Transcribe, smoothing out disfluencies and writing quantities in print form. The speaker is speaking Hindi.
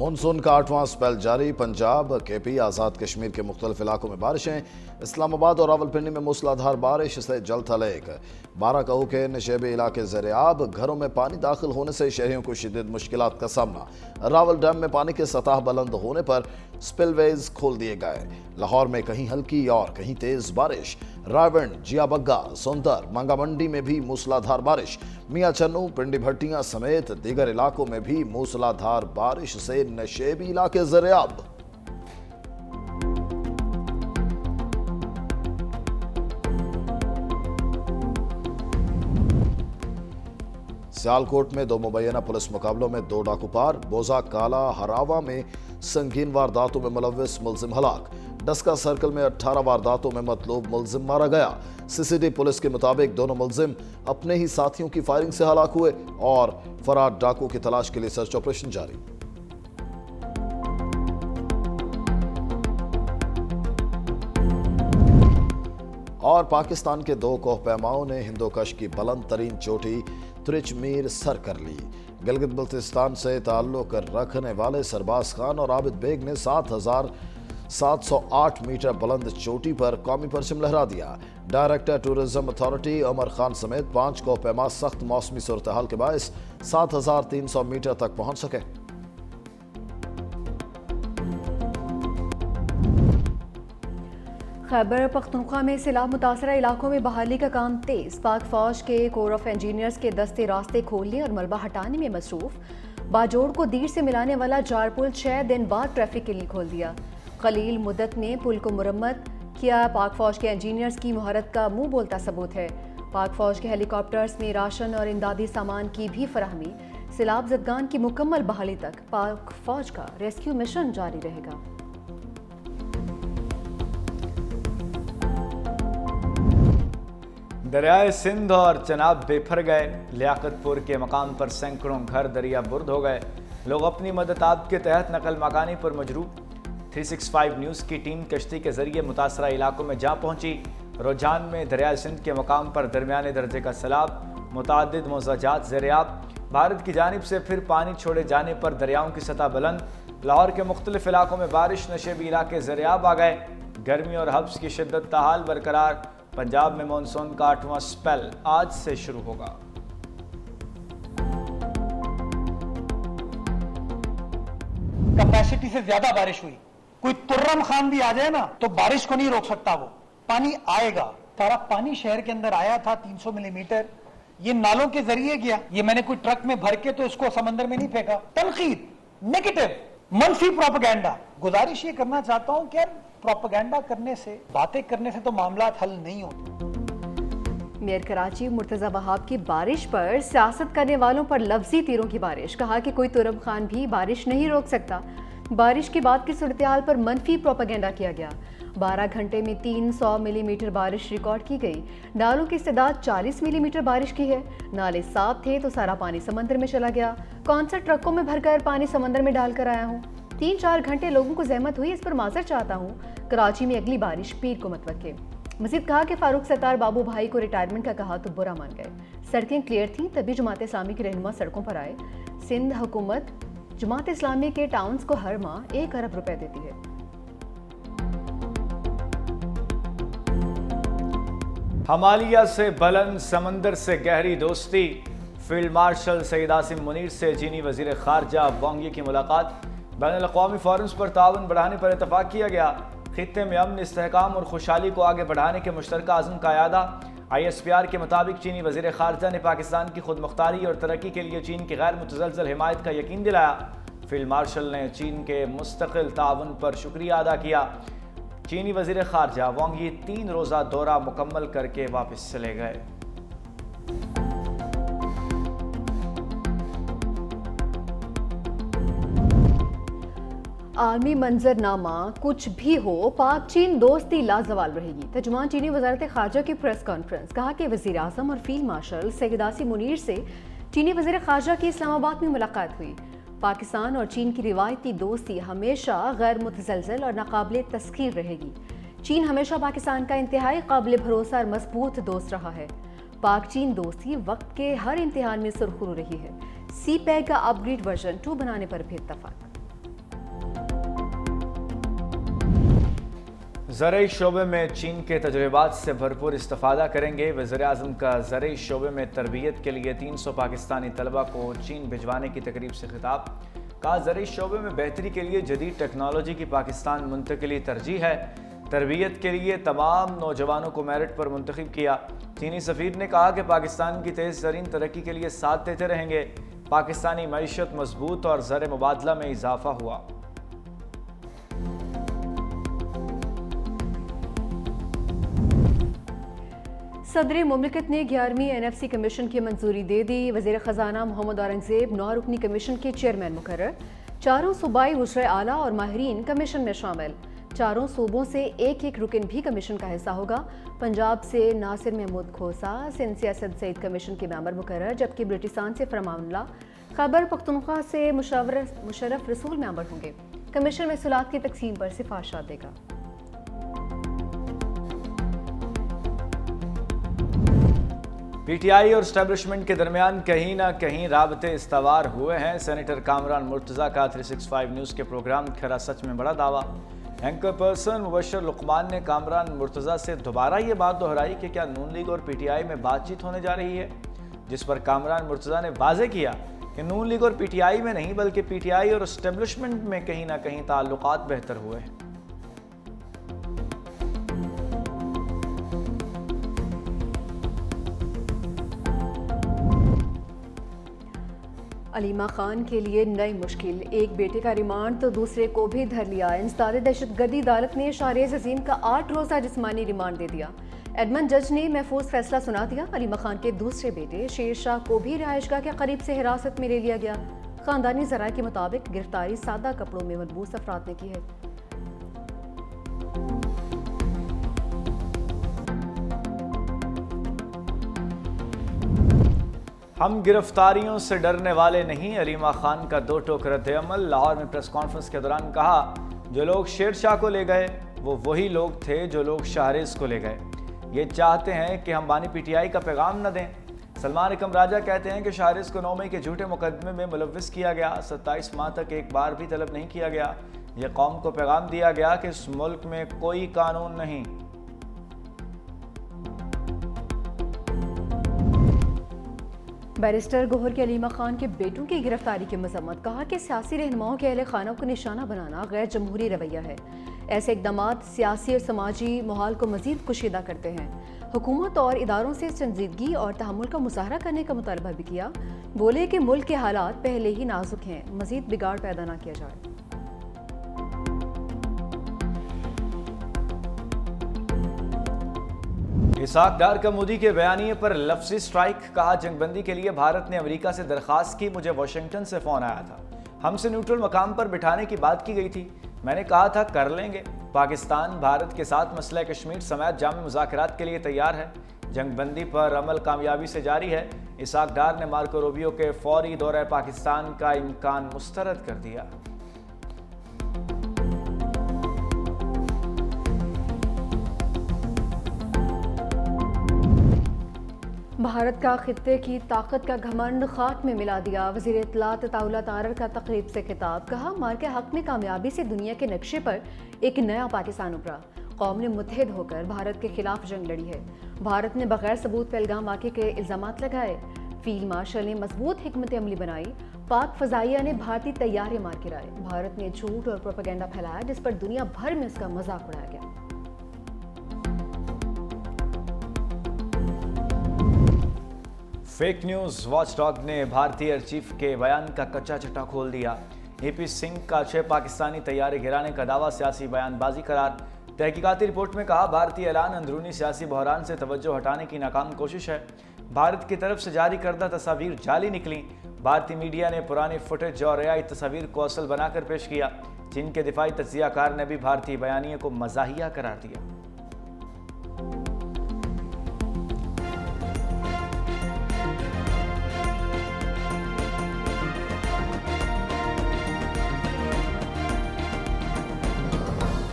मानसून का 8वां स्पेल जारी। पंजाब, केपी, आज़ाद कश्मीर के मुख्तलिफ इलाकों में बारिशें। इस्लामाबाद और रावलपिंडी में मूसलाधार बारिश से जल थलेक। 12 कहू के नशेबी इलाके ज़ेर-ए-आब। घरों में पानी दाखिल होने से शहरियों को शदीद मुश्किलात का सामना। रावल डैम में पानी की सतह बुलंद होने पर स्पिलवेज खोल दिए गए। लाहौर में कहीं हल्की और कहीं तेज बारिश। रायवंड, जियाबग्गा, सोंदर, मंगा मंडी में भी मूसलाधार बारिश। मियां चन्नू, पिंडी भट्टियां समेत दीगर इलाकों में भी मूसलाधार बारिश से नशेबी इलाके ज़ेर-ए-आब। सियालकोट में 2 मुबैना पुलिस मुकाबलों में 2 डाकू पार। बोजा काला हरावा में संगीन वारदातों में मुलव्विस मुलजिम हलाक। डस्का सर्कल में 18 वारदातों में मतलूब मुलजिम मारा गया। सीसीडी पुलिस के मुताबिक दोनों मुलजिम अपने ही साथियों की फायरिंग से हलाक हुए और फरार डाकू की तलाश के लिए सर्च ऑपरेशन जारी। और पाकिस्तान के 2 कोहपैमाओं ने हिंदोकश की बुलंद तरीन चोटी त्रिचमीर सर कर ली। गिलगित बल्तिस्तान से ताल्लुक रखने वाले सरबाज खान और आबिद बेग ने 7,708 मीटर बुलंद चोटी पर कौमी परचम लहरा दिया। Director tourism authority Umar Khan समेत 5 कोहपैमा सख्त मौसमी सूरत-ए-हाल के बायस 7,300 मीटर तक पहुंच सके। खैबर पख्तूनख्वा में सैलाब मुतासरा इलाकों में बहाली का काम तेज। पाक फौज के कोर ऑफ इंजीनियर्स के दस्ते रास्ते खोलने और मलबा हटाने में मसरूफ। बाजोड़ को दीर से मिलाने वाला जार पुल 6 दिन बाद ट्रैफिक के लिए खोल दिया। कलील मुद्दत में पुल को मुरम्मत किया। पाक फौज के इंजीनियर्स की महारत का मुंह बोलता सबूत है। पाक फौज के हेलीकॉप्टर्स में राशन और इमदादी सामान की भी फराहमी। सैलाब ज़दगान की मुकम्मल बहाली तक पाक फौज का रेस्क्यू मिशन जारी रहेगा। दरियाए सिंध और चनाब बेफर गए। लियाकतपुर के मकाम पर सैकड़ों घर दरिया बुर्द हो गए। लोग अपनी मदद आप के तहत नकल मकानी पर मजरूब। 365 न्यूज़ की टीम कश्ती के जरिए मुतासरा इलाकों में जा पहुंची। रुझान में दरियाए सिंध के मकाम पर दरमियाने दर्जे का सैलाब। मुतादिद मोज़ाजात ज़ेर-ए-आब। भारत की जानिब से फिर पानी छोड़े जाने पर दरियाओं की सतह बुलंद। लाहौर के मुख्तलिफ इलाकों में बारिश। नशेबी इलाके ज़ेर-ए-आब आ गए। गर्मी और हब्स की शिद्दत ताहाल बरकरार। पंजाब में मानसून का 8वां स्पेल आज से शुरू होगा। कैपेसिटी से ज्यादा बारिश हुई। कोई तुर्रम खान भी आ जाए ना तो बारिश को नहीं रोक सकता। वो पानी आएगा। सारा पानी शहर के अंदर आया था 300 मिलीमीटर। ये नालों के जरिए गया। ये मैंने कोई ट्रक में भर के तो इसको समंदर में नहीं फेंका। तनकीद, नेगेटिव, मनफी प्रोपेगेंडा। गुजारिश ये करना चाहता हूं कि प्रोपेगेंडा करने से, बातें करने से तो मामला हल नहीं होते। मेयर कराची मुर्तजा वहाब की बारिश पर सियासत करने वालों पर लफ्जी तीरों की बारिश। कहा कि कोई तुरम खान भी बारिश नहीं रोक सकता। बारिश के बाद की सूरत-ए-हाल पर मनफी प्रोपेगेंडा किया गया। 12 घंटे में 300 मिलीमीटर बारिश रिकॉर्ड की गई। नालों की इस्तेदाद 40 मिलीमीटर बारिश की है। नाले साफ थे तो सारा पानी समंदर में चला गया। कौन सा ट्रकों में भरकर पानी समंदर में डालकर आया हूँ। 3-4 घंटे लोगों को जहमत हुई, इस पर माजर चाहता हूँ। कराची में अगली बारिश पीर को मत वक्के। मजीद कहा कि फारूक सत्तार बाबू भाई को रिटायरमेंट का कहा तो बुरा मान गए। सड़कें क्लियर थीं तभी जमात इस्लामी के रहनुमा सड़कों पर आए। सिंध हुकूमत जमात इस्लामी के टाउन्स को हर माह 1 अरब रुपए देती है। हमालिया से बुलंद, समंदर से गहरी दोस्ती। फील्ड मार्शल सईद आसिम मुनीर से चीनी वजीर खारजा वांग यी की मुलाकात। बैनुल-अक़वामी फोरम्स पर ताउन बढ़ाने पर इतफाक किया गया। खित्ते में अमन, इस्तेहकाम और खुशहाली को आगे बढ़ाने के मुश्तरका अज़्म का यादा। ISPR के मुताबिक चीनी वज़ीर ख़ारजा ने पाकिस्तान की खुद मुख्तारी और तरक्की के लिए चीन की गैर मुतज़लज़ल हिमायत का यकीन दिलाया। फील्ड मार्शल ने चीन के मुस्तक़िल ताउन पर शुक्रिया अदा किया। चीनी वज़ीर ख़ारजा वांग यी 3 रोज़ा दौरा मुकम्मल करके वापस चले गए। आलमी मंजरनामा कुछ भी हो, पाक चीन दोस्ती लाजवाल रहेगी। तर्जुमान चीनी वजारत खारजा की प्रेस कॉन्फ्रेंस। कहा कि वज़ीर आज़म और फील्ड मार्शल सईद आसिम मुनीर से चीनी वज़ीर खारजा की इस्लामाबाद में मुलाकात हुई। पाकिस्तान और चीन की रिवायती दोस्ती हमेशा गैर मुतज़लज़ल और नाकाबिले तस्ख़ीर रहेगी। चीन हमेशा पाकिस्तान का इंतहाई काबिल भरोसा और मजबूत दोस्त रहा है। पाक चीन दोस्ती वक्त के हर इम्तिहान में सुरखरू रही है। सी पैक का अपग्रेड वर्जन 2 बनाने पर भी इत्तफाक। ज़रई शोबे में चीन के तजुर्बात से भरपूर इस्तेफादा करेंगे। वज़ीर-ए-आज़म का ज़रई शोबे में तरबियत के लिए 300 पाकिस्तानी तलबा को चीन भिजवाने की तकरीब से खिताब। कहा, ज़रई शोबे में बेहतरी के लिए जदीद टेक्नोलॉजी की पाकिस्तान मुंतकिली तरजीह है। तरबियत के लिए तमाम नौजवानों को मेरिट पर मुंतखब किया। चीनी सफ़ीर ने कहा कि पाकिस्तान की तेज़ तरीन तरक्की के लिए साथ देते रहेंगे। पाकिस्तानी मईशत मजबूत और ज़र मुबादला में इजाफा हुआ। सदर मुमलिकत ने 11वीं NFC कमीशन की मंजूरी दे दी। वज़ीर ख़जाना मोहम्मद औरंगज़ेब 9 रुकनी कमीशन के चेयरमैन मुकर्रर। चारों सूबाई वज़ीर आला और माहिरीन कमीशन में शामिल। चारों सूबों से एक एक रुकन भी कमीशन का हिस्सा होगा। पंजाब से नासिर महमूद खोसा, सिंध से असद सईद कमीशन के मेंबर मुकर्रर, जबकि बलूचिस्तान से फरमानुल्लाह, खैबर पख्तूनख्वा से मुशर्रफ रसूल मेंबर होंगे। कमीशन महसूलात की तकसीम पर सिफारिशात देगा। PTI और स्टैब्लिशमेंट के दरमियान कहीं ना कहीं राबते इस्तवार हुए हैं। सेनेटर कामरान मुर्तज़ा का 365 न्यूज़ के प्रोग्राम खरा सच में बड़ा दावा। एंकर पर्सन मुबशर लुकमान ने कामरान मुर्तज़ा से दोबारा ये बात दोहराई कि क्या नून लीग और PTI में बातचीत होने जा रही है, जिस पर कामरान मुर्तज़ा ने वाज़े किया कि नून लीग और PTI में नहीं बल्कि PTI और स्टैब्लिशमेंट में कहीं ना कहीं ताल्लुकात बेहतर हुए हैं। अलीमा खान के लिए नई मुश्किल, एक बेटे का रिमांड तो दूसरे को भी धर लिया। इंसदाद दहशतगर्दी अदालत ने शाहरेज अजीम का 8 रोज़ा जिस्मानी रिमांड दे दिया। एडमन जज ने महफूज फैसला सुना दिया। अलीमा खान के दूसरे बेटे शेर शाह को भी रिहाइशगाह के करीब से हिरासत में ले लिया गया। खानदानी ज़राए के मुताबिक गिरफ्तारी सादा कपड़ों में मलबूस अफराद ने की है। हम गिरफ्तारियों से डरने वाले नहीं, अलीमा खान का 2 टोक रद्द-ए-अमल। लाहौर में प्रेस कॉन्फ्रेंस के दौरान कहा, जो लोग शेर शाह को ले गए वो वही लोग थे जो लोग शाहरेज को ले गए। ये चाहते हैं कि हम बानी PTI का पैगाम न दें। सलमान इकम राजा कहते हैं कि शाहरेज को 9 मई के झूठे मुकदमे में मुलव्विस किया गया। 27 माह तक एक बार भी तलब नहीं किया गया। ये कौम को पैगाम दिया गया कि इस मुल्क में कोई कानून नहीं। बैरिस्टर गोहर के अलीमा खान के बेटों की गिरफ्तारी की मजम्मत। कहा कि सियासी रहनुमाओं के अहले खाना को निशाना बनाना गैर जमहूरी रवैया है। ऐसे इकदाम सियासी और समाजी माहौल को मजीद कुशीदा करते हैं। हुकूमत और इदारों से संजीदगी और तहम्मुल का मुजाहरा करने का मुतालबा भी किया। बोले कि मुल्क के हालात पहले ही नाजुक हैं, मजीद बिगाड़ पैदा ना किया जाए। इसाक डार का मोदी के बयानिए पर लफ्जी स्ट्राइक। कहा, जंगबंदी के लिए भारत ने अमेरिका से दरख्वास्त की। मुझे वाशिंगटन से फ़ोन आया था, हमसे न्यूट्रल मकाम पर बिठाने की बात की गई थी। मैंने कहा था कर लेंगे। पाकिस्तान भारत के साथ मसला कश्मीर समेत जामे मुज़ाकरात के लिए तैयार है। जंगबंदी पर अमल कामयाबी से जारी है। इसाक डार ने मार्को रूबियो के फौरी दौरे पाकिस्तान का इम्कान मुस्तरद कर दिया। भारत का खित्ते की ताकत का घमंड खाक में मिला दिया। वज़ीर इत्तलात अताउल्लाह तारर का तकरीब से खिताब। कहा, मार के हक में कामयाबी से दुनिया के नक्शे पर एक नया पाकिस्तान उभरा। कौम ने मुत्तहिद होकर भारत के खिलाफ जंग लड़ी है। भारत ने बगैर सबूत पहलगाम वाक़े के इल्ज़ामात लगाए। फील्ड मार्शल ने मजबूत हिकमत अमली बनाई। पाक फ़ज़ाइया ने भारतीय तैयारे मार गिराए। भारत ने झूठ और प्रोपेगेंडा फैलाया जिस पर दुनिया भर में उसका मजाक उड़ाया गया। फेक न्यूज़ वॉचडॉग ने भारतीय एयर चीफ के बयान का कच्चा चट्टा खोल दिया। AP सिंह का 6 पाकिस्तानी तैयारे गिराने का दावा सियासी बयानबाजी करार। तहकीकाती रिपोर्ट में कहा, भारतीय ऐलान अंदरूनी सियासी बहरान से तवज्जो हटाने की नाकाम कोशिश है। भारत की तरफ से जारी करदा तस्वीर जाली निकली। भारतीय मीडिया ने पुरानी फुटेज और AI तस्वीर को असल बनाकर पेश किया। चीन के दिफाई तज्जियाकार ने भी भारतीय बयानिए को मज़ाहिया करार दिया।